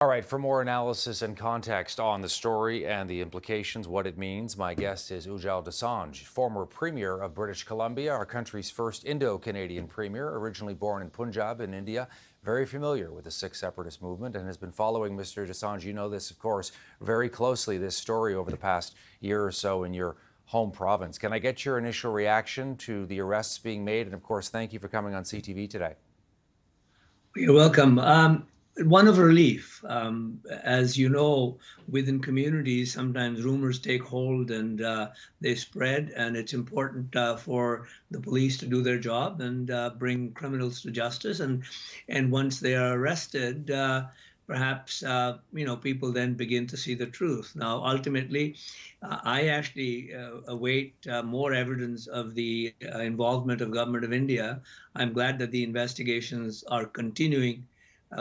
All right, for more analysis and context on the story and the implications, what it means, my guest is Ujjal Dosanjh, former Premier of British Columbia, our country's first Indo-Canadian Premier, originally born in Punjab in India, very familiar with the Sikh separatist movement and has been following Mr. Dosanjh. You know this, of course, very closely, this story over the past year or so in your home province. Can I get your initial reaction to the arrests being made? And of course, thank you for coming on CTV today. You're welcome. One of relief. As you know, within communities, sometimes rumors take hold and they spread, and it's important for the police to do their job and bring criminals to justice. And once they are arrested, perhaps people then begin to see the truth. Now, ultimately, I actually await more evidence of the involvement of Government of India. I'm glad that the investigations are continuing,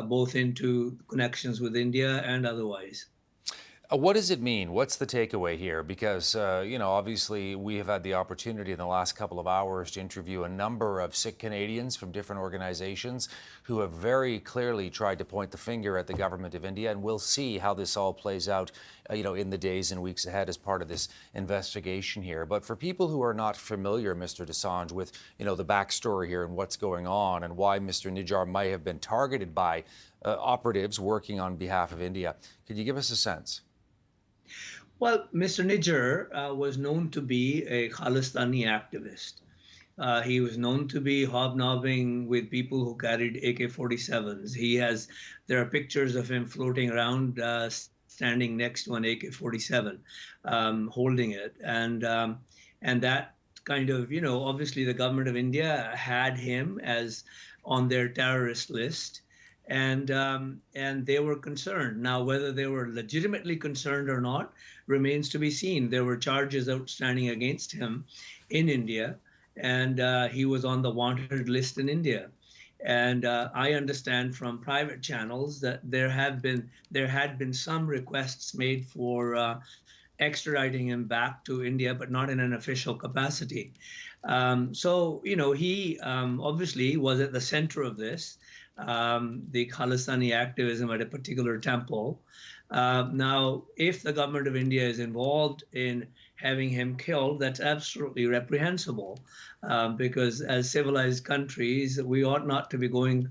both into connections with India and otherwise. What does it mean? What's the takeaway here? Because, obviously we have had the opportunity in the last couple of hours to interview a number of Sikh Canadians from different organizations who have very clearly tried to point the finger at the government of India. And we'll see how this all plays out, in the days and weeks ahead as part of this investigation here. But for people who are not familiar, Mr. Dosanjh, with, the backstory here and what's going on and why Mr. Nijjar might have been targeted by operatives working on behalf of India, could you give us a sense? Well, Mr. Nijjar was known to be a Khalistani activist. He was known to be hobnobbing with people who carried AK-47s. There are pictures of him floating around, standing next to an AK-47, holding it, and that kind of, obviously the government of India had him as on their terrorist list. And they were concerned. Now, whether they were legitimately concerned or not remains to be seen. There were charges outstanding against him in India, and he was on the wanted list in India. And I understand from private channels that there had been some requests made for extraditing him back to India, but not in an official capacity. So, he obviously was at the center of this, the Khalistani activism at a particular temple. Now, if the government of India is involved in having him killed, that's absolutely reprehensible, because as civilized countries, we ought not to be going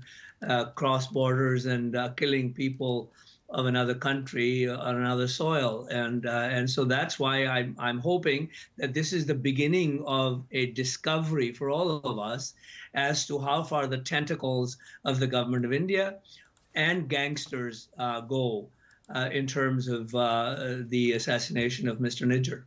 cross borders and killing people of another country on another soil, and so that's why I'm hoping that this is the beginning of a discovery for all of us as to how far the tentacles of the government of India and gangsters go in terms of the assassination of Mr. Nijjar.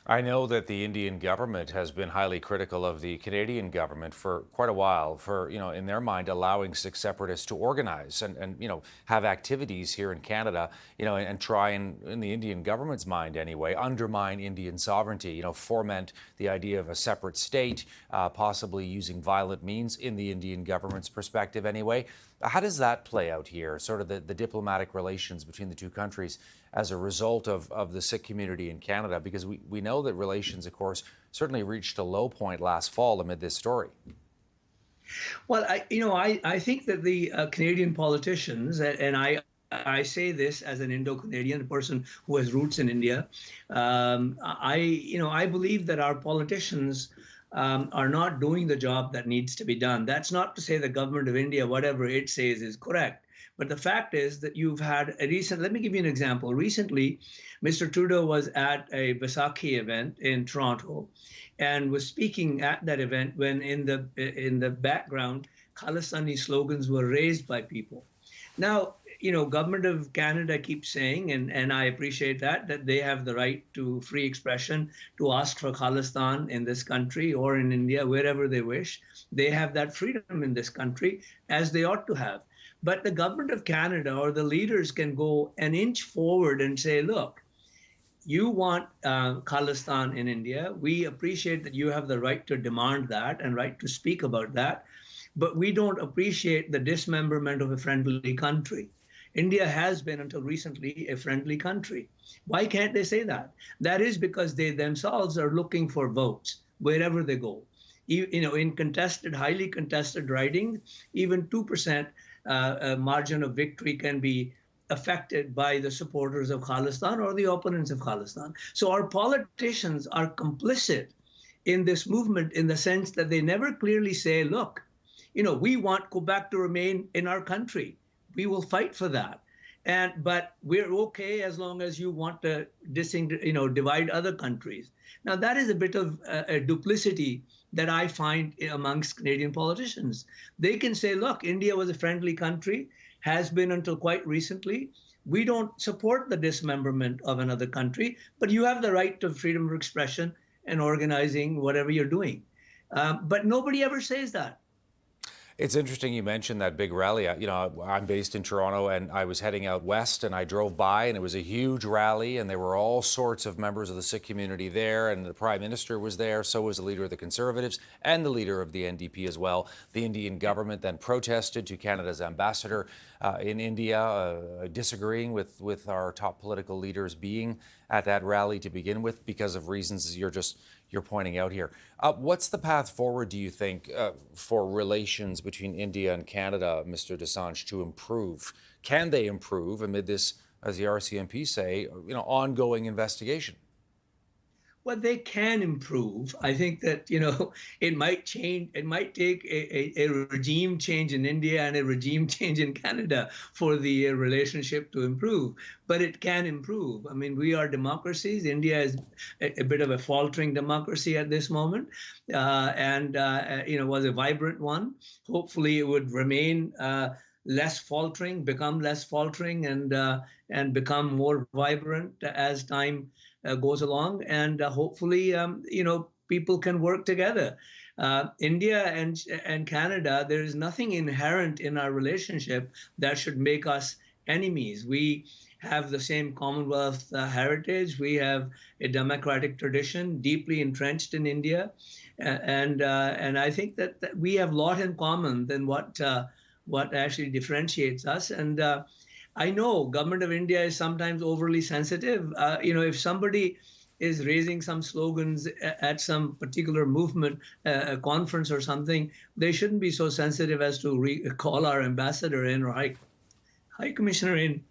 I know that the Indian government has been highly critical of the Canadian government for quite a while for, in their mind, allowing Sikh separatists to organize and have activities here in Canada, and try and, in the Indian government's mind anyway, undermine Indian sovereignty, foment the idea of a separate state, possibly using violent means in the Indian government's perspective anyway. How does that play out here, sort of the diplomatic relations between the two countries as a result of the Sikh community in Canada? Because we know that relations, of course, certainly reached a low point last fall amid this story. Well, I think that the Canadian politicians, and I say this as an Indo-Canadian, a person who has roots in India, I believe that our politicians are not doing the job that needs to be done. That's not to say the government of India, whatever it says, is correct. But the fact is that you've had let me give you an example. Recently, Mr. Trudeau was at a Vaisakhi event in Toronto and was speaking at that event when in the background, Khalistani slogans were raised by people. Now, government of Canada keeps saying, and I appreciate that they have the right to free expression, to ask for Khalistan in this country or in India, wherever they wish. They have that freedom in this country, as they ought to have. But the government of Canada or the leaders can go an inch forward and say, look, you want Khalistan in India. We appreciate that you have the right to demand that and right to speak about that. But we don't appreciate the dismemberment of a friendly country. India has been, until recently, a friendly country. Why can't they say that? That is because they themselves are looking for votes wherever they go. In highly contested ridings, even 2% margin of victory can be affected by the supporters of Khalistan or the opponents of Khalistan. So our politicians are complicit in this movement in the sense that they never clearly say, look, we want Quebec to remain in our country. We will fight for that. But we're okay as long as you want to divide other countries. Now, that is a bit of a duplicity that I find amongst Canadian politicians. They can say, look, India was a friendly country, has been until quite recently. We don't support the dismemberment of another country, but you have the right to freedom of expression and organizing whatever you're doing. But nobody ever says that. It's interesting you mentioned that big rally. I'm based in Toronto, and I was heading out west, and I drove by, and it was a huge rally, and there were all sorts of members of the Sikh community there, and the Prime Minister was there, so was the leader of the Conservatives and the leader of the NDP as well. The Indian government then protested to Canada's ambassador in India, disagreeing with our top political leaders being at that rally to begin with because of reasons you're pointing out here. What's the path forward, do you think, for relations between India and Canada, Mr. Dosanjh, to improve? Can they improve amid this, as the RCMP say, ongoing investigation? Well, they can improve. I think that, it might change. It might take a regime change in India and a regime change in Canada for the relationship to improve. But it can improve. I mean, we are democracies. India is a bit of a faltering democracy at this moment, and was a vibrant one. Hopefully, it would remain less faltering, become less faltering, and become more vibrant as time goes along, and hopefully, people can work together. India and Canada, there is nothing inherent in our relationship that should make us enemies. We have the same Commonwealth heritage. We have a democratic tradition deeply entrenched in India, and I think that we have a lot in common than what actually differentiates us. And I know government of India is sometimes overly sensitive. If somebody is raising some slogans at some particular movement, a conference or something, they shouldn't be so sensitive as to call our ambassador in or high commissioner in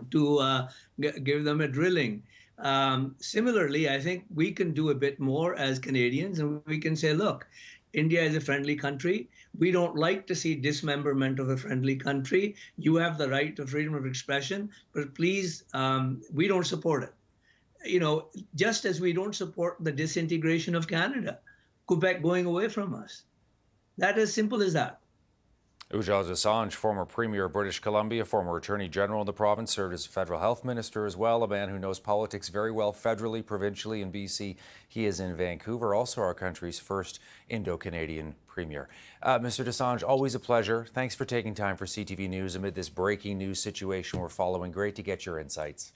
to give them a drilling. Similarly, I think we can do a bit more as Canadians, and we can say, look, India is a friendly country. We don't like to see dismemberment of a friendly country. You have the right to freedom of expression, but please, we don't support it. Just as we don't support the disintegration of Canada, Quebec going away from us. That is simple as that. Ujjal Dosanjh, former Premier of British Columbia, former Attorney General in the province, served as Federal Health Minister as well, a man who knows politics very well federally, provincially in BC. He is in Vancouver, also our country's first Indo-Canadian Premier. Mr. Dosanjh, always a pleasure. Thanks for taking time for CTV News amid this breaking news situation we're following. Great to get your insights.